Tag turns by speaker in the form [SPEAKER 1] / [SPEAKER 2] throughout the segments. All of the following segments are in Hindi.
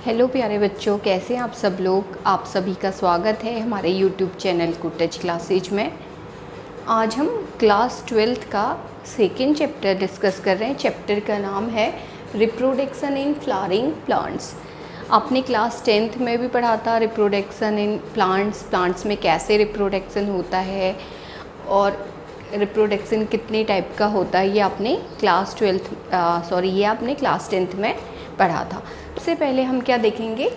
[SPEAKER 1] हेलो प्यारे बच्चों, कैसे हैं आप सब लोग। आप सभी का स्वागत है हमारे यूट्यूब चैनल कुटेज क्लासेज में। आज हम क्लास 12th का सेकेंड चैप्टर डिस्कस कर रहे हैं। चैप्टर का नाम है रिप्रोडक्शन इन फ्लावरिंग प्लांट्स। आपने क्लास 10th में भी पढ़ा था रिप्रोडक्शन इन प्लांट्स में कैसे रिप्रोडक्शन होता है और रिप्रोडक्शन कितने टाइप का होता है, ये आपने क्लास 10th में पढ़ा था। सबसे पहले हम क्या देखेंगे,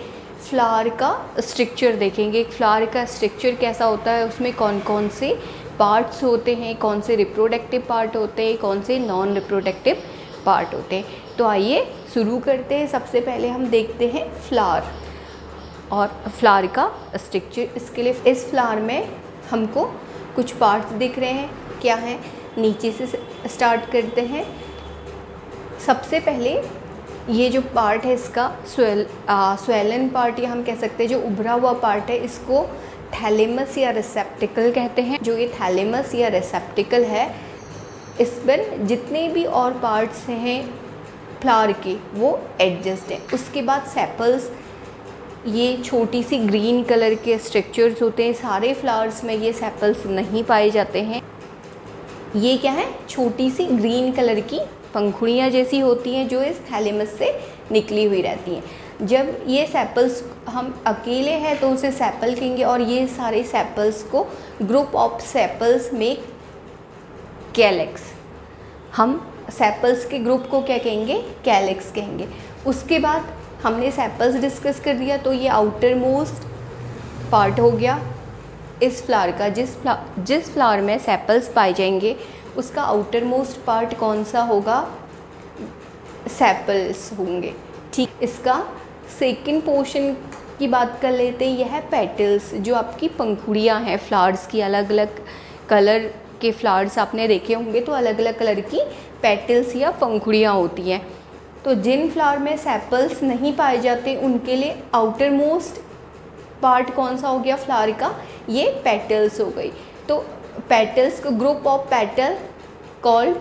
[SPEAKER 1] फ्लावर का स्ट्रक्चर देखेंगे। फ्लावर का स्ट्रक्चर कैसा होता है, उसमें कौन कौन से पार्ट्स होते हैं, कौन से रिप्रोडक्टिव पार्ट होते हैं, कौन से नॉन रिप्रोडक्टिव पार्ट होते हैं। तो आइए शुरू करते हैं। सबसे पहले हम देखते हैं फ्लावर और फ्लावर का स्ट्रक्चर। इसके लिए इस फ्लावर में हमको कुछ पार्ट्स दिख रहे हैं, क्या हैं, नीचे से स्टार्ट करते हैं। सबसे पहले ये जो पार्ट है इसका स्वेलन पार्ट, या हम कह सकते हैं जो उभरा हुआ पार्ट है, इसको थैलेमस या रिसेप्टिकल कहते हैं। जो ये थैलेमस या रिसेप्टिकल है, इस पर जितने भी और पार्ट्स हैं फ्लावर के वो एडजस्ट हैं। उसके बाद सेपल्स, ये छोटी सी ग्रीन कलर के स्ट्रक्चर्स होते हैं। सारे फ्लावर्स में ये सेपल्स नहीं पाए जाते हैं। ये क्या है, छोटी सी ग्रीन कलर की पंखुड़ियाँ जैसी होती हैं जो इस थैलेमस से निकली हुई रहती हैं। जब ये सेपल्स हम अकेले हैं तो उसे सेपल कहेंगे, और ये सारे सेपल्स को group of sepals make calyx. हम सेपल्स के ग्रुप को क्या कहेंगे, कैलेक्स कहेंगे। उसके बाद हमने सेपल्स डिस्कस कर दिया, तो ये आउटर मोस्ट पार्ट हो गया इस फ्लावर का। जिस फ्लावर में सेपल्स पाए जाएंगे उसका आउटर मोस्ट पार्ट कौन सा होगा, सेपल्स होंगे। ठीक, इसका सेकंड पोर्शन की बात कर लेते हैं। यह है पेटल्स, जो आपकी पंखुड़ियाँ हैं फ्लावर्स की। अलग अलग कलर के फ्लावर्स आपने देखे होंगे, तो अलग अलग कलर की पेटल्स या पंखुड़ियाँ होती हैं। तो जिन फ्लावर में सेपल्स नहीं पाए जाते उनके लिए आउटर मोस्ट पार्ट कौन सा हो गया फ्लावर का, ये पेटल्स हो गई। तो पेटल्स को group of petal called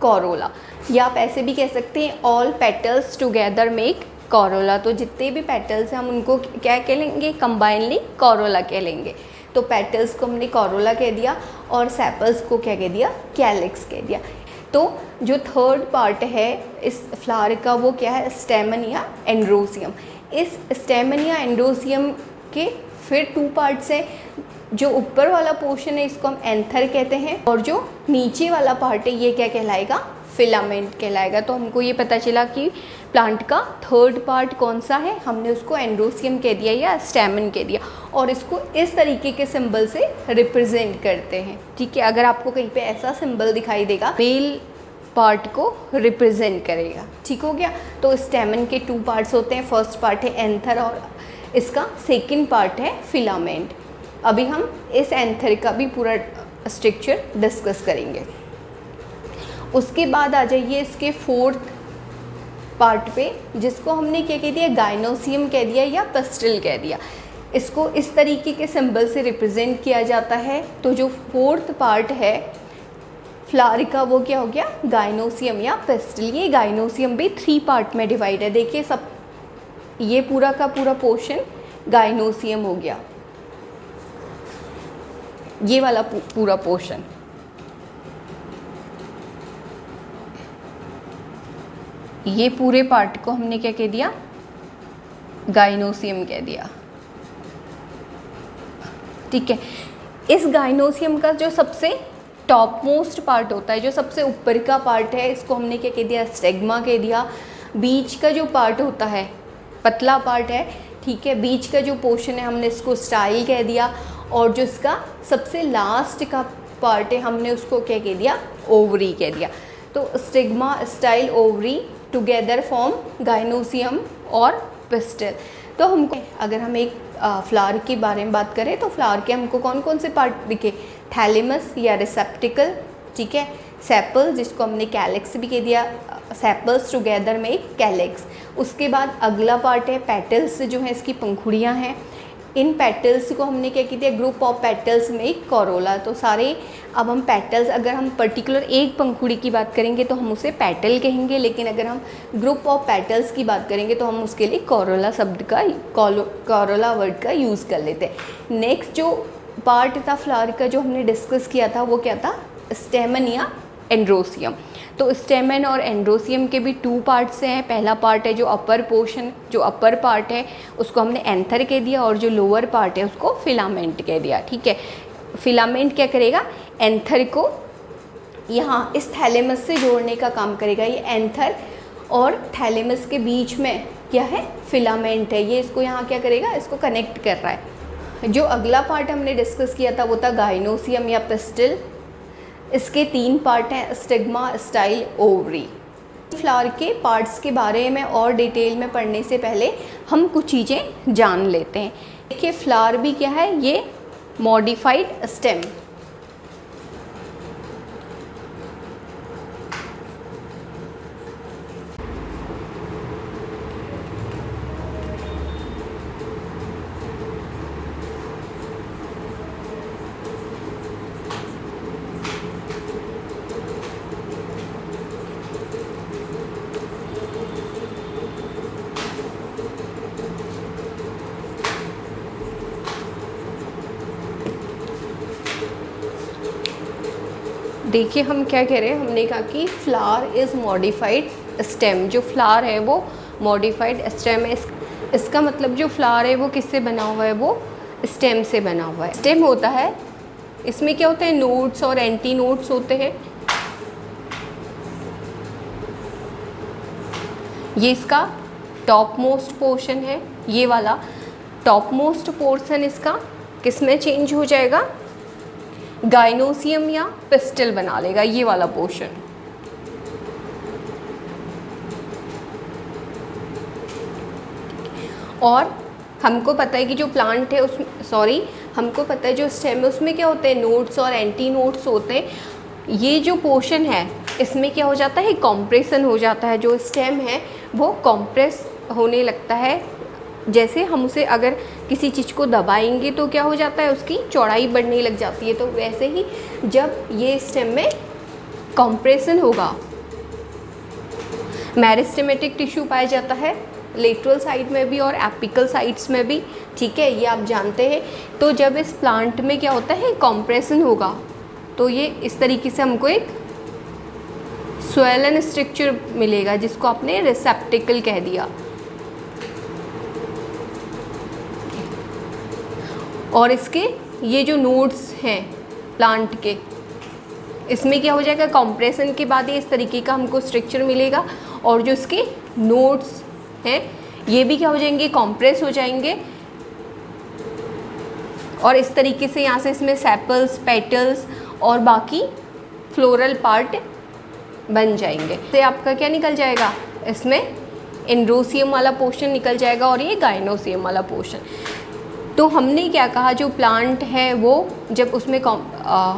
[SPEAKER 1] Corolla, या आप ऐसे भी कह सकते हैं all petals together make Corolla. तो जितने भी पेटल्स हैं हम उनको क्या कह लेंगे, कंबाइनली कोरोला कह लेंगे। तो पेटल्स को हमने कोरोला कह दिया और सेपल्स को क्या कह दिया, कैलिक्स कह दिया। तो जो थर्ड पार्ट है इस फ्लावर का वो क्या है, स्टेमन या एंड्रोसियम। इस स्टेमन या एंड्रोसियम के फिर टू पार्ट्स हैं। जो ऊपर वाला पोर्शन है इसको हम एंथर कहते हैं, और जो नीचे वाला पार्ट है ये क्या कहलाएगा, फिलामेंट कहलाएगा। तो हमको ये पता चला कि प्लांट का थर्ड पार्ट कौन सा है, हमने उसको एंड्रोसियम कह दिया या स्टेमन कह दिया, और इसको इस तरीके के सिंबल से रिप्रेजेंट करते हैं। ठीक है, अगर आपको कहीं पे ऐसा सिंबल दिखाई देगा, मेल पार्ट को रिप्रेजेंट करेगा। ठीक हो गया। तो स्टेमन के टू पार्ट्स होते हैं, फर्स्ट पार्ट है एंथर और इसका सेकेंड पार्ट है फिलामेंट। अभी हम इस एंथर का भी पूरा स्ट्रक्चर डिस्कस करेंगे। उसके बाद आ जाइए इसके फोर्थ पार्ट पे, जिसको हमने क्या कह दिया, गाइनोसियम कह दिया या पेस्टिल कह दिया। इसको इस तरीके के सिंबल से रिप्रेजेंट किया जाता है। तो जो फोर्थ पार्ट है फ्लावर का वो क्या हो गया, गाइनोसियम या पेस्टिल। ये गाइनोसियम भी 3 पार्ट में डिवाइड है। देखिए सब, ये पूरा का पूरा पोर्शन गाइनोसियम हो गया, ये वाला पूरा पोर्शन। ये पूरे पार्ट को हमने क्या कह दिया, गाइनोसियम कह दिया। ठीक है। इस गाइनोसियम का जो सबसे टॉप मोस्ट पार्ट होता है, जो सबसे ऊपर का पार्ट है, इसको हमने क्या कह दिया, स्टेग्मा कह दिया। बीच का जो पार्ट होता है, पतला पार्ट है, ठीक है, बीच का जो पोर्शन है हमने इसको स्टाइल कह दिया, और जो इसका सबसे लास्ट का पार्ट है हमने उसको क्या कह दिया, ओवरी कह दिया। तो stigma, style, ovary together form gynoecium और पिस्टल। तो हमको अगर हम एक फ्लावर के बारे में बात करें तो फ्लावर के हमको कौन कौन से पार्ट दिखे, थैलेमस या रिसेप्टिकल, ठीक है, सेपल जिसको हमने कैलेक्स भी कह दिया, सेपल्स टुगेदर में एक कैलेक्स। उसके बाद अगला पार्ट है पेटल्स, जो है इसकी पंखुड़ियाँ हैं। इन पेटल्स को हमने क्या किया, ग्रुप ऑफ पेटल्स में कोरोला। तो सारे अब हम पेटल्स, अगर हम पर्टिकुलर एक पंखुड़ी की बात करेंगे तो हम उसे पेटल कहेंगे, लेकिन अगर हम ग्रुप ऑफ पेटल्स की बात करेंगे तो हम उसके लिए कोरोला शब्द का, कोरोला वर्ड का यूज़ कर लेते हैं। नेक्स्ट जो पार्ट था फ्लावर का जो हमने डिस्कस किया था वो क्या था, स्टेमन या एंड्रोसियम। तो स्टेमन और एंड्रोसियम के भी 2 पार्ट्स हैं। पहला पार्ट है जो अपर पोर्शन, जो अपर पार्ट है उसको हमने एंथर कह दिया, और जो लोअर पार्ट है उसको फिलामेंट कह दिया। ठीक है, फिलामेंट क्या करेगा, एंथर को यहाँ इस थैलेमस से जोड़ने का काम करेगा। ये एंथर और थैलेमस के बीच में क्या है, फिलामेंट है, ये इसको यहाँ क्या करेगा, इसको कनेक्ट कर रहा है। जो अगला पार्ट हमने डिस्कस किया था वो था गाइनोसियम या पिस्टिल। इसके 3 पार्ट हैं, स्टिग्मा, स्टाइल, ओवरी। फ्लावर के पार्ट्स के बारे में और डिटेल में पढ़ने से पहले हम कुछ चीज़ें जान लेते हैं। देखिए फ्लावर भी क्या है, ये मॉडिफाइड स्टेम। देखिए हम क्या कह रहे हैं, हमने कहा कि फ्लावर इज़ मॉडिफाइड स्टेम। जो फ्लावर है वो मॉडिफाइड स्टेम है। इसका मतलब जो फ्लावर है वो किससे बना हुआ है, वो स्टेम से बना हुआ है। स्टेम होता है, इसमें क्या होते हैं, नोड्स और एंटी नोड्स होते हैं। ये इसका टॉप मोस्ट पोर्शन है, ये वाला टॉप मोस्ट पोर्शन इसका किस में चेंज हो जाएगा, गाइनोसियम या पिस्टल बना लेगा, ये वाला पोर्शन। और हमको पता है कि जो प्लांट है उस हमको पता है जो स्टेम है उसमें क्या होते हैं, नोड्स और एंटी नोड्स होते हैं। ये जो पोर्शन है इसमें क्या हो जाता है, कॉम्प्रेशन हो जाता है। जो स्टेम है वो कॉम्प्रेस होने लगता है। जैसे हम उसे अगर किसी चीज़ को दबाएंगे तो क्या हो जाता है, उसकी चौड़ाई बढ़ने लग जाती है। तो वैसे ही जब ये स्टेम में कॉम्प्रेशन होगा, मेरिस्टेमेटिक टिश्यू पाया जाता है लेटरल साइड में भी और एपिकल साइड्स में भी। ठीक है, ये आप जानते हैं। तो जब इस प्लांट में क्या होता है, कॉम्प्रेशन होगा, तो ये इस तरीके से हमको एक स्वेलन स्ट्रक्चर मिलेगा जिसको आपने रिसेप्टिकल कह दिया। और इसके ये जो नोड्स हैं प्लांट के, इसमें क्या हो जाएगा, कॉम्प्रेशन के बाद ये इस तरीके का हमको स्ट्रक्चर मिलेगा। और जो इसके नोड्स हैं ये भी क्या हो जाएंगे, कॉम्प्रेस हो जाएंगे। और इस तरीके से यहाँ से इसमें सेपल्स, पेटल्स और बाकी फ्लोरल पार्ट बन जाएंगे। तो आपका क्या निकल जाएगा, इसमें एंड्रोसियम वाला पोर्शन निकल जाएगा और ये गाइनोसियम वाला पोर्शन। तो हमने क्या कहा, जो प्लांट है वो जब उसमें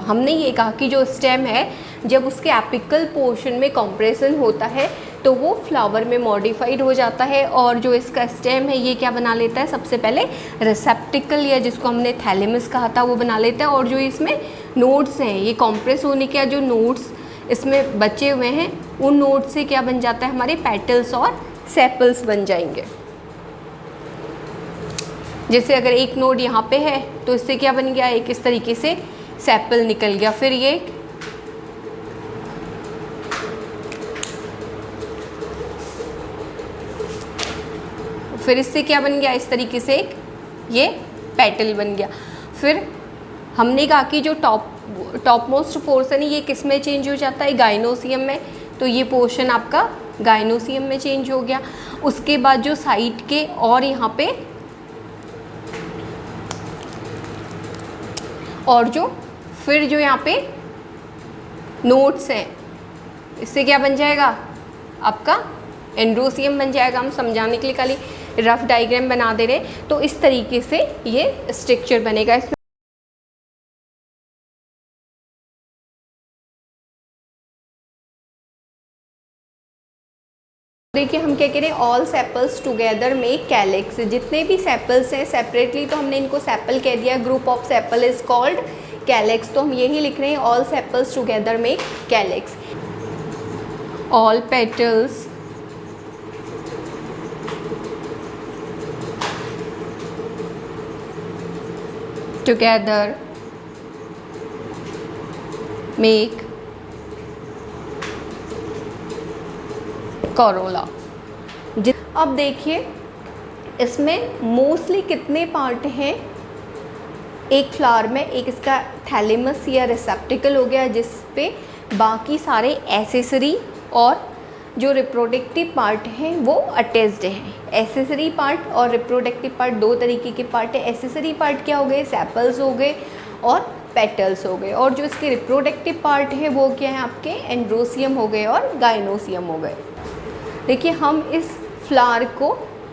[SPEAKER 1] हमने ये कहा कि जो स्टेम है जब उसके एपिकल पोर्शन में कॉम्प्रेशन होता है तो वो फ्लावर में मॉडिफाइड हो जाता है। और जो इसका स्टेम है ये क्या बना लेता है, सबसे पहले रिसेप्टिकल या जिसको हमने थैलेमस कहा था वो बना लेता है। और जो इसमें नोड्स हैं, ये कॉम्प्रेस होने के जो नोड्स इसमें बचे हुए हैं उन नोड्स से क्या बन जाता है, हमारे पेटल्स और सेपल्स बन जाएंगे। जैसे अगर एक नोड यहाँ पे है तो इससे क्या बन गया, एक इस तरीके से सेपल निकल गया। फिर ये इससे क्या बन गया, इस तरीके से एक ये पेटल बन गया। फिर हमने कहा कि जो टॉप मोस्ट पोर्शन है ये किस में चेंज हो जाता है, गाइनोसियम में। तो ये पोर्शन आपका गाइनोसियम में चेंज हो गया। उसके बाद जो साइड के और यहाँ पे और फिर जो यहाँ पे नोड्स हैं इससे क्या बन जाएगा, आपका एंड्रोसियम बन जाएगा। हम समझाने के लिए खाली रफ डायग्राम बना दे रहे हैं। तो इस तरीके से ये स्ट्रक्चर बनेगा। इसमें देखिए हम क्या कह रहे हैं, all sepals together make calyx. जितने भी सेपल्स हैं सेपरेटली तो हमने इनको सेपल कह दिया, group of sepal is called calyx. तो हम यही लिख रहे हैं, all sepals together make calyx. All petals together make Corolla. अब देखिए इसमें मोस्टली कितने पार्ट हैं एक फ्लावर में। एक इसका थैलेमस या रिसेप्टिकल हो गया, जिस पे बाकी सारे एसेसरी और जो रिप्रोडक्टिव पार्ट हैं वो अटैच्ड हैं। एसेसरी पार्ट और रिप्रोडक्टिव पार्ट दो तरीके के पार्ट है। एसेसरी पार्ट क्या हो गए, सेपल्स हो गए और पेटल्स हो गए, और जो इसके रिप्रोडक्टिव पार्ट है वो क्या है आपके एंड्रोसियम हो गए और गाइनोसियम हो गए। देखिए हम इस फ्लावर को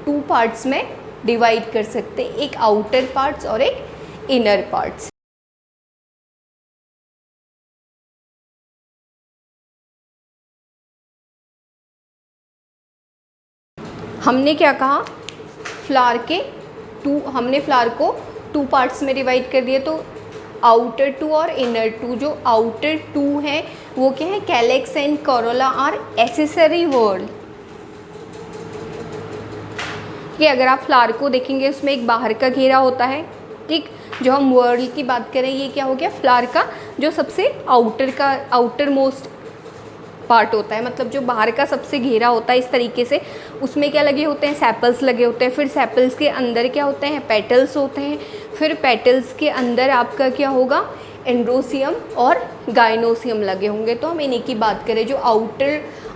[SPEAKER 1] 2 पार्ट्स में डिवाइड कर सकते हैं, एक आउटर पार्ट्स और एक इनर पार्ट्स। हमने क्या कहा, हमने फ्लावर को 2 पार्ट्स में डिवाइड कर दिया, तो आउटर 2 और इनर 2। जो आउटर 2 है वो क्या है, calyx and corolla are accessory whorl. कि अगर आप फ्लावर को देखेंगे उसमें एक बाहर का घेरा होता है, ठीक। जो हम वर्ल्ड की बात करें ये क्या हो गया, फ्लावर का जो सबसे आउटर मोस्ट पार्ट होता है, मतलब जो बाहर का सबसे घेरा होता है इस तरीके से, उसमें क्या लगे होते हैं, सेपल्स लगे होते हैं। फिर सेपल्स के अंदर क्या होते हैं, पेटल्स होते हैं। फिर पेटल्स के अंदर आपका क्या होगा, एंड्रोसियम और गाइनोसियम लगे होंगे। तो हम इन्हीं की बात करें, जो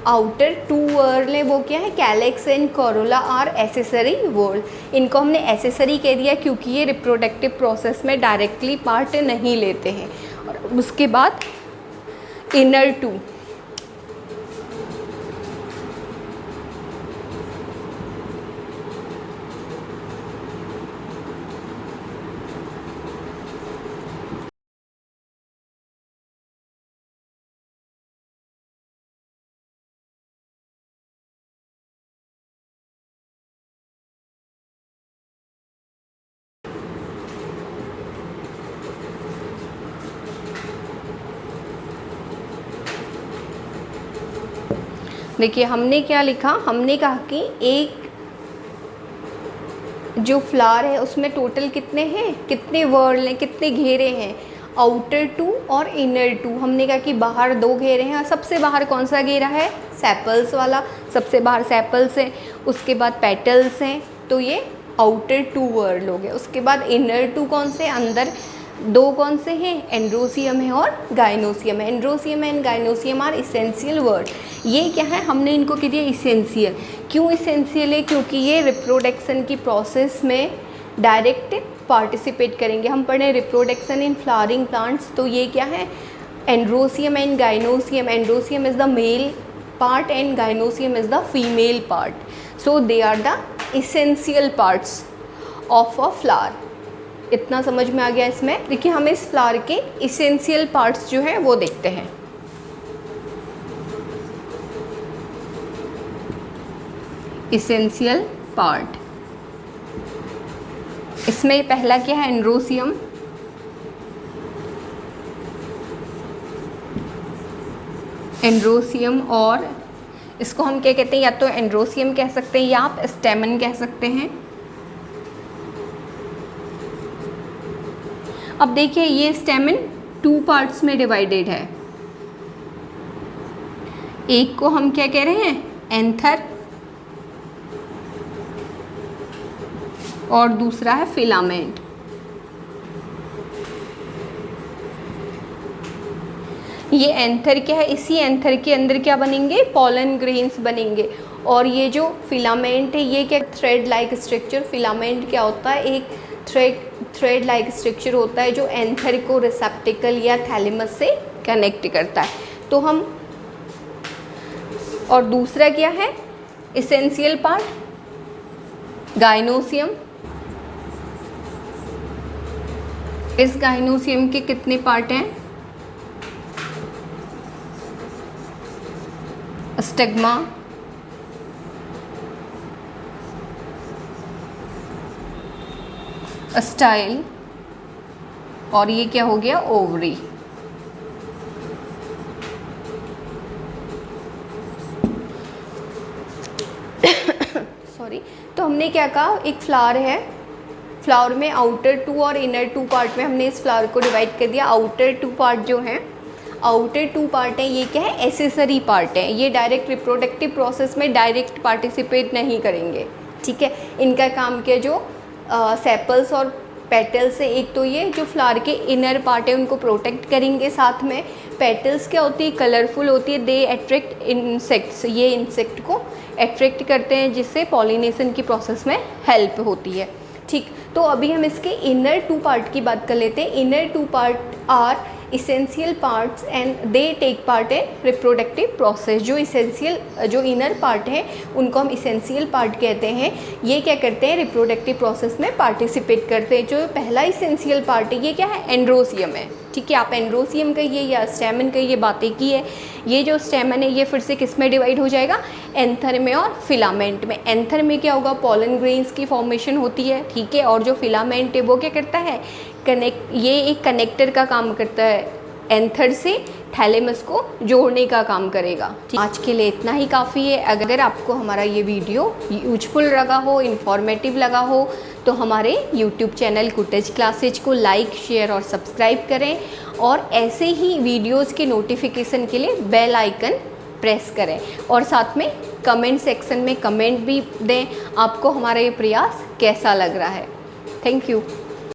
[SPEAKER 1] आउटर 2 वर्ड है वो क्या है, calyx and corolla are accessory whorl. इनको हमने एसेसरी कह दिया क्योंकि ये रिप्रोडक्टिव प्रोसेस में डायरेक्टली पार्ट नहीं लेते हैं। और उसके बाद इनर 2, देखिए हमने क्या लिखा, हमने कहा कि एक जो फ्लावर है उसमें टोटल कितने हैं, कितने वर्ड हैं, कितने घेरे हैं, आउटर 2 और इनर 2। हमने कहा कि बाहर 2 घेरे हैं। सबसे बाहर कौन सा घेरा है, सेपल्स वाला, सबसे बाहर सेपल्स हैं। उसके बाद पेटल्स हैं, तो ये आउटर 2 वर्ड हो गए। उसके बाद इनर 2 कौन से, अंदर 2 कौन से हैं, एंड्रोसियम है और गाइनोसियम है। Androecium and gynoecium are essential whorl. ये क्या है, हमने इनको कह दिया इसेंशियल। क्यों इसेंशियल है, क्योंकि ये रिप्रोडक्शन की प्रोसेस में डायरेक्ट पार्टिसिपेट करेंगे। हम पढ़े रिप्रोडक्शन इन फ्लावरिंग प्लांट्स, तो ये क्या है, androecium and gynoecium. Androecium is the male part and gynoecium is the female part. So they are the essential parts of a flower. इतना समझ में आ गया इसमें। देखिए हम इस फ्लावर के इसेंशियल पार्ट्स जो है वो देखते हैं। इसेंशियल पार्ट, इसमें पहला क्या है, एंड्रोसियम। एंड्रोसियम, और इसको हम क्या कहते हैं, या तो एंड्रोसियम कह सकते हैं या आप स्टेमन कह सकते हैं। अब देखिए ये स्टेमन 2 पार्ट्स में डिवाइडेड है। एक को हम क्या कह रहे हैं, एंथर, और दूसरा है फिलामेंट। ये एंथर क्या है, इसी एंथर के अंदर क्या बनेंगे, पॉलन ग्रेन्स बनेंगे। और ये जो फिलामेंट है ये क्या, थ्रेड लाइक स्ट्रक्चर। फिलामेंट क्या होता है, एक थ्रेड लाइक स्ट्रक्चर होता है जो एंथर को रिसेप्टिकल या थैलेमस से कनेक्ट करता है। तो हम, और दूसरा क्या है, इसेंशियल पार्ट, गाइनोसियम। इस गाइनोसियम के कितने पार्ट हैं, स्टिग्मा, स्टाइल, और ये क्या हो गया, ओवरी। सॉरी। तो हमने क्या कहा, एक फ्लावर है, फ्लावर में आउटर टू और इनर टू पार्ट में हमने इस फ्लावर को डिवाइड कर दिया। आउटर टू पार्ट जो हैं, आउटर टू पार्ट है, ये क्या है, एसेसरी पार्ट है। ये डायरेक्ट रिप्रोडक्टिव प्रोसेस में डायरेक्ट पार्टिसिपेट नहीं करेंगे, ठीक है। इनका काम क्या, जो सेपल्स और पेटल्स है, एक तो ये जो फ्लावर के इनर पार्ट है उनको प्रोटेक्ट करेंगे, साथ में पेटल्स क्या होती है, कलरफुल होती है, दे अट्रैक्ट इंसेक्ट्स, ये इंसेक्ट को अट्रैक्ट करते हैं, जिससे पॉलिनेशन की प्रोसेस में हेल्प होती है, ठीक। तो अभी हम इसके इनर टू पार्ट की बात कर लेते हैं। Inner two part are essential parts and they take part in reproductive process. जो इसेंशियल, जो इनर पार्ट है उनको हम इसेंशियल पार्ट कहते हैं। ये क्या करते हैं, रिप्रोडक्टिव प्रोसेस में पार्टिसिपेट करते हैं। जो पहला इसेंशियल पार्ट है ये क्या है, एंड्रोसियम है, ठीक है। आप एंड्रोसियम कहिए या स्टेमन कहिए, बातें की है। ये जो स्टेमन है ये फिर से किस में डिवाइड हो जाएगा, एंथर में और फिलामेंट में। एंथर में क्या होगा, पॉलन ग्रेन्स की फॉर्मेशन होती है, ठीक है। और जो फिलामेंट है वो क्या करता है, कनेक्ट, ये एक कनेक्टर का काम करता है, एंथर से थैलेमस को जोड़ने का काम करेगा। आज के लिए इतना ही काफ़ी है। अगर आपको हमारा ये वीडियो यूजफुल लगा हो, इन्फॉर्मेटिव लगा हो, तो हमारे यूट्यूब चैनल कुटेज क्लासेज को लाइक, शेयर और सब्सक्राइब करें, और ऐसे ही वीडियोज़ के नोटिफिकेशन के लिए बेल आइकन प्रेस करें, और साथ में कमेंट सेक्शन में कमेंट भी दें, आपको हमारा ये प्रयास कैसा लग रहा है। Thank you.